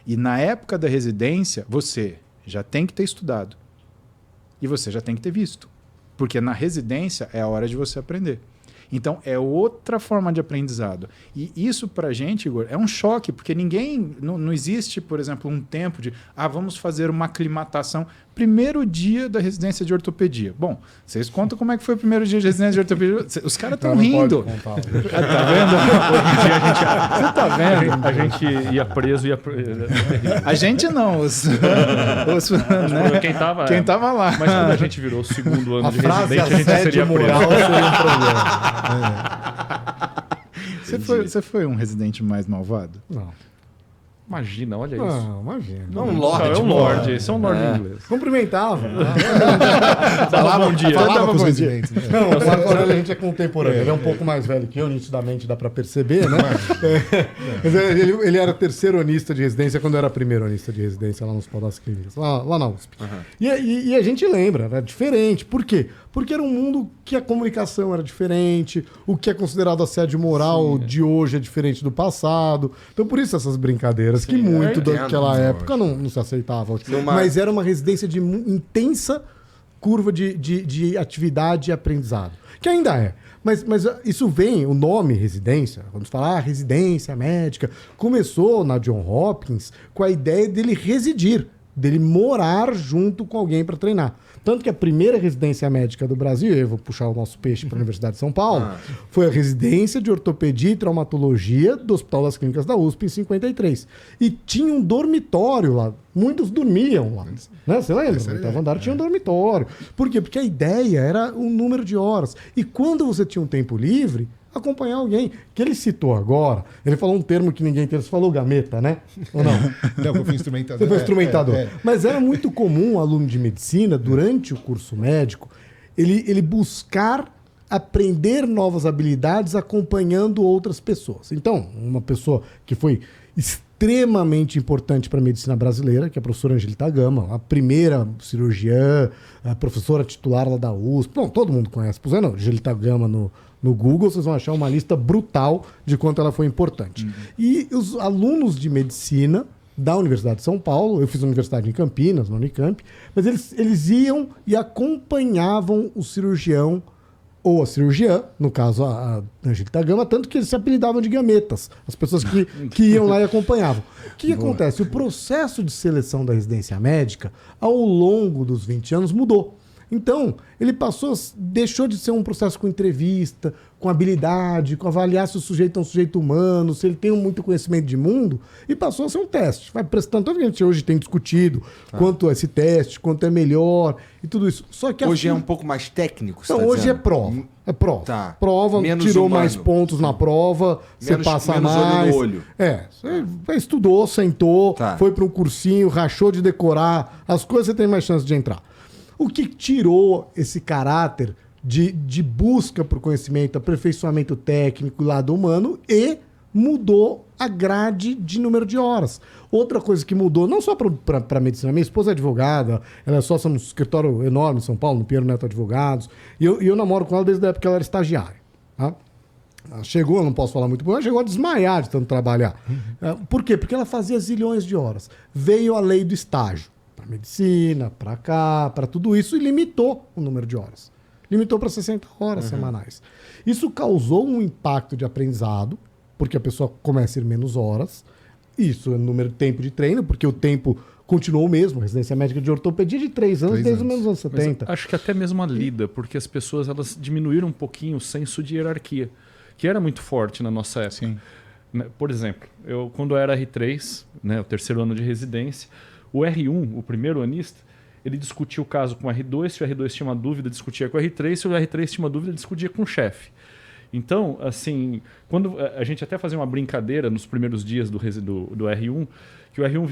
E na época da residência, você já tem que ter estudado. E você já tem que ter visto. Porque na residência é a hora de você aprender. Então, é outra forma de aprendizado. E isso, pra gente, Igor, é um choque, porque ninguém... Não existe, por exemplo, um tempo de... vamos fazer uma aclimatação. Primeiro dia da residência de ortopedia. Bom, vocês contam como é que foi o primeiro dia de residência de ortopedia. Os caras estão rindo. Tá vendo? Hoje em dia a gente... Você tá vendo? A gente ia preso, A gente não. Né? Quem tava lá. Mas quando a gente virou o segundo ano de residente, a gente seria moral preso. seria um problema. Você foi um residente mais malvado? Não. Imagina, olha isso. Não, imagina. Não, um lorde. É um lorde, esse é um lorde inglês. Cumprimentava. Falava bom dia. Falava com os bom residentes. Né? Não, o Marco Aurélio a gente é contemporâneo. Ele é um pouco mais velho que eu, nitidamente dá pra perceber, né? Mas ele era terceironista de residência quando eu era primeironista de residência lá no Hospital das Clínicas, lá na USP. E a gente lembra, era diferente. Por quê? Porque era um mundo que a comunicação era diferente, o que é considerado assédio moral de hoje é diferente do passado. Então, por isso essas brincadeiras que muito daquela época não se aceitavam. Mas era uma residência de intensa curva de atividade e aprendizado. Que ainda é. Mas isso vem, o nome residência, vamos falar residência médica, começou na Johns Hopkins com a ideia dele residir, dele morar junto com alguém para treinar. Tanto que a primeira residência médica do Brasil, eu vou puxar o nosso peixe para a Universidade de São Paulo, foi a residência de ortopedia e traumatologia do Hospital das Clínicas da USP em 53. E tinha um dormitório lá. Muitos dormiam lá. Né? Você lembra? No oitavo andar tinha um dormitório. Por quê? Porque a ideia era o número de horas. E quando você tinha um tempo livre, acompanhar alguém. Que ele citou agora, ele falou um termo que ninguém tem. Você falou gameta, né? Ou não? Não, eu fui instrumentador. Você foi instrumentador. Mas era muito comum o aluno de medicina, durante o curso médico, ele buscar aprender novas habilidades acompanhando outras pessoas. Então, uma pessoa que foi extremamente importante para a medicina brasileira, que é a professora Angelita Gama, a primeira cirurgiã, a professora titular lá da USP. Bom, todo mundo conhece. Pusendo Angelita Gama no Google, vocês vão achar uma lista brutal de quanto ela foi importante. E os alunos de medicina da Universidade de São Paulo, eu fiz universidade em Campinas, na Unicamp, mas eles iam e acompanhavam o cirurgião ou a cirurgiã, no caso a Angelita Gama, tanto que eles se apelidavam de gametas, as pessoas que iam lá e acompanhavam. O que acontece? O processo de seleção da residência médica, ao longo dos 20 anos, mudou. Então, ele deixou de ser um processo com entrevista, com habilidade, com avaliar se o sujeito é um sujeito humano, se ele tem muito conhecimento de mundo, e passou a ser um teste. Vai prestando, tanto que a gente hoje tem discutido quanto é esse teste, quanto é melhor e tudo isso. Só que hoje é um pouco mais técnico, então, hoje é prova. É prova. Tá. Prova, menos tirou humano. mais pontos na prova, você passa menos mais. olho no olho. Você estudou, sentou, foi para um cursinho, rachou de decorar, as coisas você tem mais chance de entrar. O que tirou esse caráter de busca por conhecimento, aperfeiçoamento técnico, lado humano, e mudou a grade de número de horas. Outra coisa que mudou, não só para a medicina, minha esposa é advogada, ela é sócia num escritório enorme em São Paulo, no Pinheiro Neto Advogados, e eu namoro com ela desde a época que ela era estagiária. Tá? Ela chegou, não posso falar muito bem, ela chegou a desmaiar de tanto trabalhar. Por quê? Porque ela fazia zilhões de horas. Veio a lei do estágio. Para medicina, para cá, para tudo isso, e limitou o número de horas. Limitou para 60 horas semanais. Isso causou um impacto de aprendizado, porque a pessoa começa a ir menos horas. Isso é número de tempo de treino, porque o tempo continuou o mesmo. Residência médica de ortopedia de 3 anos, desde os anos 70. Mas acho que até mesmo a lida, porque as pessoas elas diminuíram um pouquinho o senso de hierarquia, que era muito forte na nossa época. Sim. Por exemplo, quando eu era R3, né, o terceiro ano de residência, o R1, o primeiro anista, ele discutia o caso com o R2, se o R2 tinha uma dúvida, discutia com o R3, se o R3 tinha uma dúvida, discutia com o chefe. Então, assim, quando a gente até fazia uma brincadeira nos primeiros dias do R1, que o R1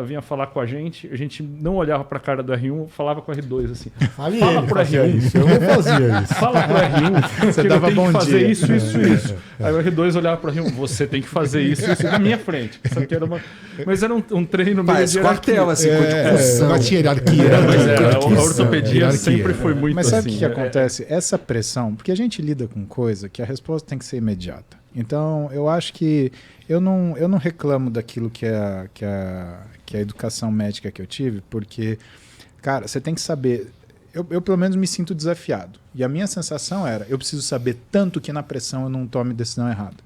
vinha falar com a gente não olhava para a cara do R1, falava com o R2 assim. Fala pro R1. Isso, eu não fazia isso. Fala pro R1 Você que dava ele tem bom que fazer dia. isso. Aí o R2 olhava pro R1, você tem que fazer isso na minha frente. Sabe que era mas era um treino meio de quartel, assim, não tinha hierarquia. A ortopedia sempre foi muito Mas sabe o assim. que acontece? Essa pressão, porque a gente lida com coisa que a resposta tem que ser imediata. Então, eu acho que eu não reclamo daquilo que é a educação médica que eu tive, porque, cara, você tem que saber... Eu pelo menos me sinto desafiado. E a minha sensação era, eu preciso saber tanto que na pressão eu não tome decisão errada.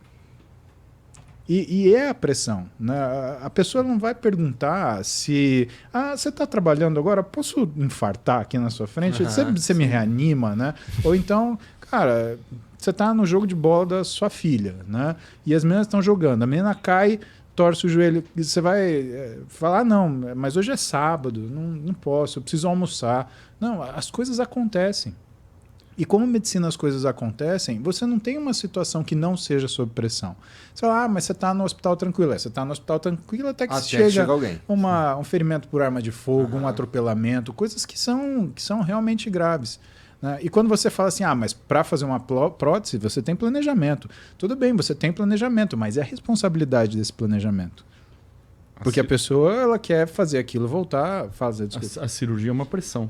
E é a pressão, né? A pessoa não vai perguntar se... você está trabalhando agora? Posso infartar aqui na sua frente? Você me reanima, né? Ou então, cara, você está no jogo de bola da sua filha, né? E as meninas estão jogando. A menina cai, torce o joelho. E você vai falar, não, mas hoje é sábado, não posso, eu preciso almoçar. Não, as coisas acontecem. E como medicina as coisas acontecem, você não tem uma situação que não seja sob pressão. Você fala, mas você está no hospital tranquilo. Você está no hospital tranquilo até que chega um ferimento por arma de fogo, um atropelamento, coisas que são realmente graves. Né? E quando você fala assim, mas para fazer uma prótese você tem planejamento. Tudo bem, você tem planejamento, mas é a responsabilidade desse planejamento. Porque a pessoa ela quer fazer aquilo voltar, fazer... A cirurgia é uma pressão.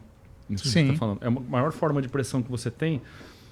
Isso que você tá falando. A maior forma de pressão que você tem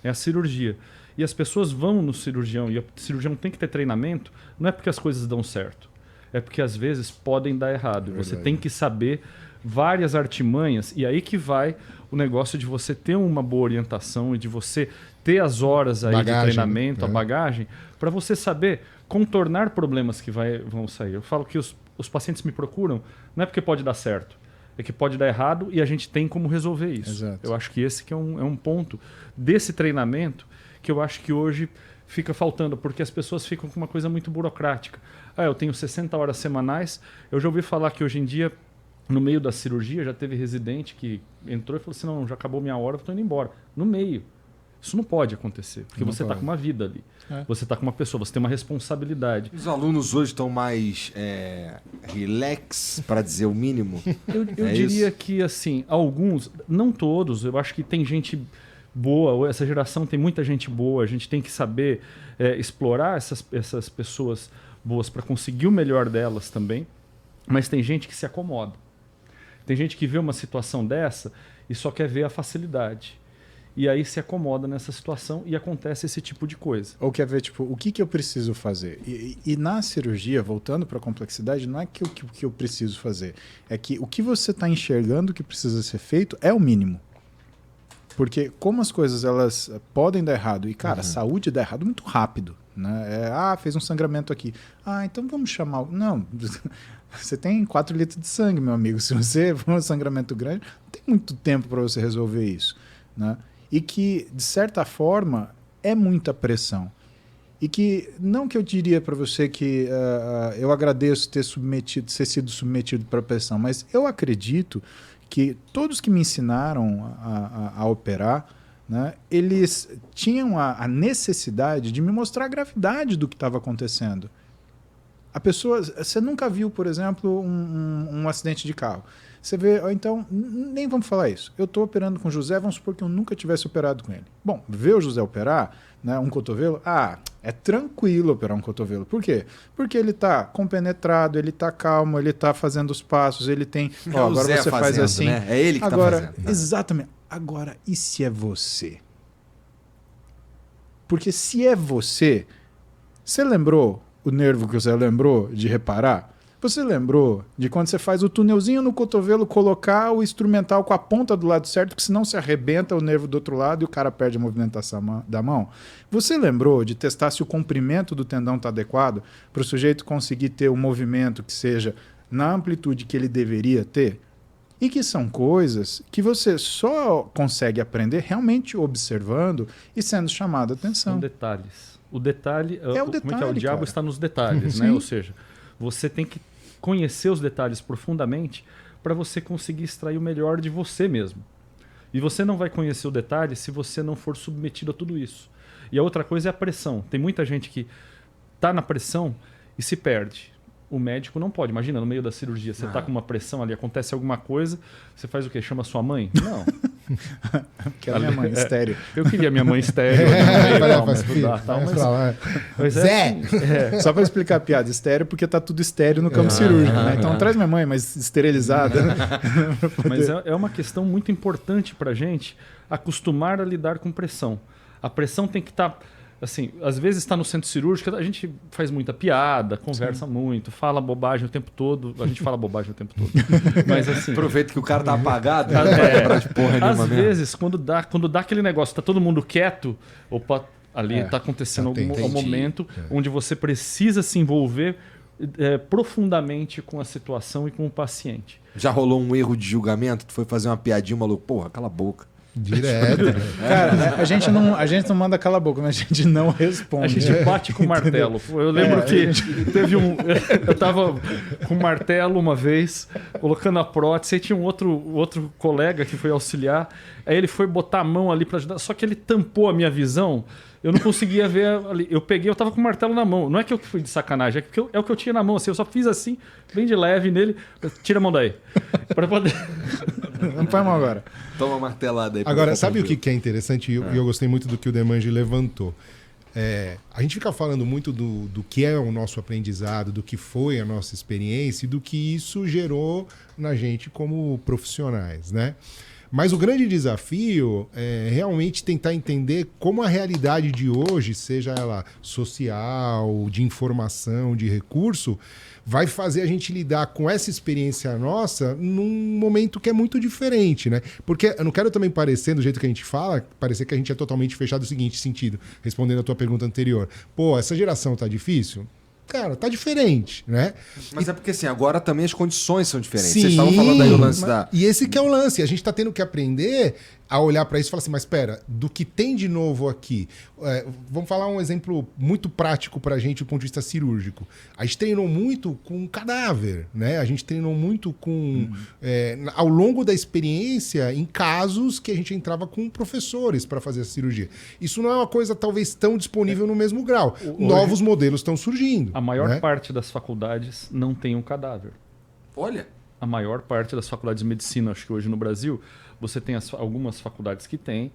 é a cirurgia. E as pessoas vão no cirurgião, e o cirurgião tem que ter treinamento, não é porque as coisas dão certo, é porque às vezes podem dar errado. Você tem que saber várias artimanhas, e aí que vai o negócio de você ter uma boa orientação e de você ter as horas aí de treinamento, a bagagem, para você saber contornar problemas que vão sair. Eu falo que os pacientes me procuram, não é porque pode dar certo, é que pode dar errado e a gente tem como resolver isso. Exato. Eu acho que esse que é um ponto desse treinamento que eu acho que hoje fica faltando, porque as pessoas ficam com uma coisa muito burocrática. Eu tenho 60 horas semanais, eu já ouvi falar que hoje em dia, no meio da cirurgia, já teve residente que entrou e falou assim, não, já acabou minha hora, eu estou indo embora. No meio. Isso não pode acontecer, porque você está com uma vida ali. Você está com uma pessoa, você tem uma responsabilidade. Os alunos hoje estão mais relax, para dizer o mínimo? Eu diria que, assim, alguns, não todos, eu acho que tem gente boa, essa geração tem muita gente boa, a gente tem que saber explorar essas pessoas boas para conseguir o melhor delas também, mas tem gente que se acomoda. Tem gente que vê uma situação dessa e só quer ver a facilidade. E aí se acomoda nessa situação e acontece esse tipo de coisa. Ou quer ver, tipo, o que eu preciso fazer? E na cirurgia, voltando para a complexidade, não é que o que eu preciso fazer. É que o que você está enxergando que precisa ser feito é o mínimo. Porque como as coisas elas podem dar errado, e cara, a saúde dá errado muito rápido. Né? Fez um sangramento aqui. Então vamos chamar... Não, você tem 4 litros de sangue, meu amigo. Se você for um sangramento grande, não tem muito tempo para você resolver isso. Né? E que, de certa forma, é muita pressão. E que, não que eu diria para você que eu agradeço ter sido submetido para pressão, mas eu acredito que todos que me ensinaram a operar, né, eles tinham a necessidade de me mostrar a gravidade do que estava acontecendo. A pessoa, você nunca viu, por exemplo, um acidente de carro. Você vê, então, nem vamos falar isso. Eu estou operando com o José, vamos supor que eu nunca tivesse operado com ele. Bom, ver o José operar, né, um cotovelo, é tranquilo operar um cotovelo. Por quê? Porque ele está compenetrado, ele está calmo, ele está fazendo os passos, ele tem... agora você faz assim. Né? É ele que está fazendo. Exatamente. Agora, e se é você? Porque se é você lembrou o nervo que você lembrou de reparar? Você lembrou de quando você faz o túnelzinho no cotovelo, colocar o instrumental com a ponta do lado certo, que senão se arrebenta o nervo do outro lado e o cara perde a movimentação da mão? Você lembrou de testar se o comprimento do tendão está adequado para o sujeito conseguir ter o movimento que seja na amplitude que ele deveria ter? E que são coisas que você só consegue aprender realmente observando e sendo chamado a atenção. São detalhes. O detalhe... É o detalhe, como é que é? O diabo está nos detalhes, né? Ou seja, você tem que conhecer os detalhes profundamente para você conseguir extrair o melhor de você mesmo. E você não vai conhecer o detalhe se você não for submetido a tudo isso. E a outra coisa é a pressão. Tem muita gente que está na pressão e se perde. O médico não pode. Imagina, no meio da cirurgia, você está com uma pressão ali, acontece alguma coisa, você faz o quê? Chama sua mãe? Não. Que era minha mãe, estéreo. Eu queria minha mãe estéreo. Zé! Só para explicar a piada, estéreo porque tá tudo estéreo no campo cirúrgico. Né? Então traz minha mãe, mas esterilizada. Né? Mas é uma questão muito importante para a gente acostumar a lidar com pressão. A pressão tem que estar assim, às vezes está no centro cirúrgico, a gente faz muita piada, conversa muito, fala bobagem o tempo todo. A gente fala bobagem o tempo todo. Mas assim. Aproveita que o cara tá apagado. Às vezes, quando dá aquele negócio, tá todo mundo quieto, opa, ali tá acontecendo algum momento onde você precisa se envolver profundamente com a situação e com o paciente. Já rolou um erro de julgamento? Tu foi fazer uma piadinha, o maluco, porra, cala a boca. Direto. Cara, a gente não manda cala a boca, mas a gente não responde. A gente bate com o martelo. Eu lembro que teve eu tava com o martelo uma vez, colocando a prótese, aí tinha um outro colega que foi auxiliar, aí ele foi botar a mão ali para ajudar, só que ele tampou a minha visão, eu não conseguia ver ali. Eu tava com o martelo na mão, não é que eu fui de sacanagem, é o que eu tinha na mão, assim, eu só fiz assim, bem de leve nele, tira a mão daí. Para poder... Não põe a mão agora. Toma uma martelada aí. Agora, sabe o que é interessante? E eu gostei muito do que o Demange levantou. A gente fica falando muito do que é o nosso aprendizado, do que foi a nossa experiência e do que isso gerou na gente como profissionais, né? Mas o grande desafio é realmente tentar entender como a realidade de hoje, seja ela social, de informação, de recurso, vai fazer a gente lidar com essa experiência nossa num momento que é muito diferente, né? Porque eu não quero também parecer, do jeito que a gente fala, parecer que a gente é totalmente fechado no seguinte sentido, respondendo a tua pergunta anterior. Pô, essa geração tá difícil? Cara, tá diferente, né? Mas é porque assim, agora também as condições são diferentes. Sim, vocês estavam falando aí o lance da... E esse que é o lance. A gente tá tendo que aprender a olhar para isso e falar assim, mas espera, do que tem de novo aqui? Vamos falar um exemplo muito prático pra gente do ponto de vista cirúrgico. A gente treinou muito com cadáver, né? A gente treinou muito com... ao longo da experiência, em casos que a gente entrava com professores para fazer a cirurgia. Isso não é uma coisa talvez tão disponível no mesmo grau. Novos modelos estão surgindo. A maior né? parte das faculdades não tem um cadáver. Olha. A maior parte das faculdades de medicina, acho que hoje no Brasil, você tem algumas faculdades que tem,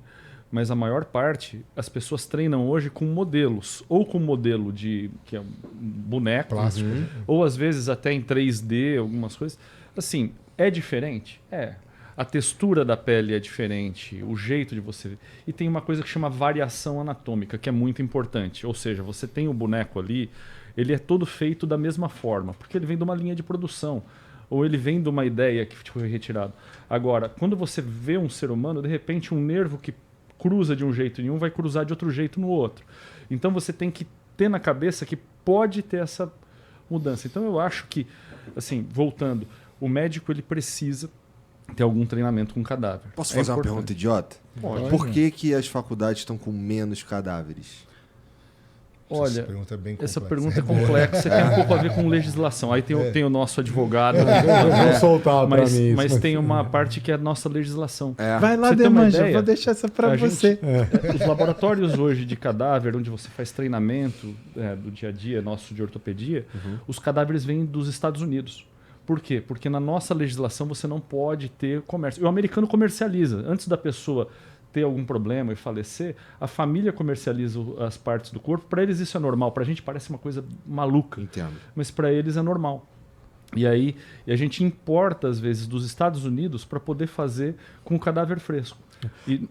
mas a maior parte, as pessoas treinam hoje com modelos, ou com modelo que é um boneco, Plástico. ou às vezes até em 3D, algumas coisas. Assim, é diferente? É. A textura da pele é diferente, o jeito de você... E tem uma coisa que chama variação anatômica, que é muito importante. Ou seja, você tem o boneco ali, ele é todo feito da mesma forma, porque ele vem de uma linha de produção, ou ele vem de uma ideia que foi retirada. Agora, quando você vê um ser humano, de repente um nervo que cruza de um jeito em um vai cruzar de outro jeito no outro. Então você tem que ter na cabeça que pode ter essa mudança. Então eu acho que, assim, voltando, o médico ele precisa ter algum treinamento com cadáver. Posso fazer uma pergunta idiota? Pode. Por que as faculdades estão com menos cadáveres? Olha, essa essa pergunta é complexa, tem um pouco a ver com legislação. Aí tem o nosso advogado, Vou soltar pra mim isso. mas tem uma parte que é a nossa legislação. Vai lá, Você tem uma Demanja, ideia? vou deixar essa pra A você. Os laboratórios hoje de cadáver, onde você faz treinamento do dia a dia, nosso de ortopedia, os cadáveres vêm dos Estados Unidos. Por quê? Porque na nossa legislação você não pode ter comércio. E o americano comercializa. Antes da pessoa ter algum problema e falecer, a família comercializa as partes do corpo. Para eles isso é normal. Para a gente parece uma coisa maluca. Entendo. Mas para eles é normal. E aí a gente importa, às vezes, dos Estados Unidos para poder fazer com o cadáver fresco. E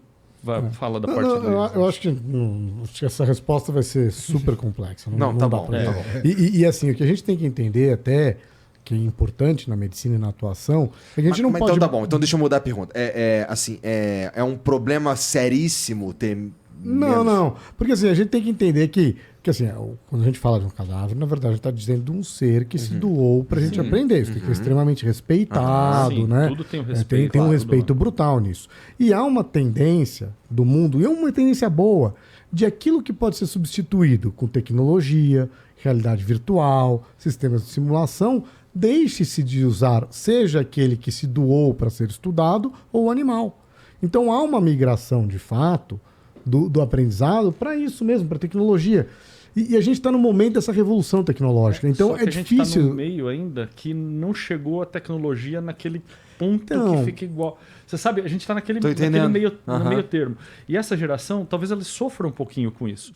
fala da parte deles. Eu acho que essa resposta vai ser super complexa. Não, tá dá bom. pra- Tá bom. E assim, o que a gente tem que entender até, que é importante na medicina e na atuação, é que a gente não pode... Então tá bom, então deixa eu mudar a pergunta. É um problema seríssimo ter menos... Não. Porque assim, a gente tem que entender que assim, quando a gente fala de um cadáver, na verdade a gente está dizendo de um ser que se doou pra gente aprender. Isso tem que ser extremamente respeitado, Sim, né? tudo tem um Tem respeito. um respeito brutal nisso. E há uma tendência do mundo, e é uma tendência boa, de aquilo que pode ser substituído com tecnologia, realidade virtual, sistemas de simulação, deixe-se de usar, seja aquele que se doou para ser estudado ou o animal. Então há uma migração, de fato, do aprendizado para isso mesmo, para tecnologia. E a gente está no momento dessa revolução tecnológica. Então Só que é a gente está difícil. no meio ainda que não chegou a tecnologia naquele ponto Então. que fica igual. Você sabe, a gente está naquele Tô entendendo. meio, no Aham. meio termo. E essa geração, talvez ela sofra um pouquinho com isso.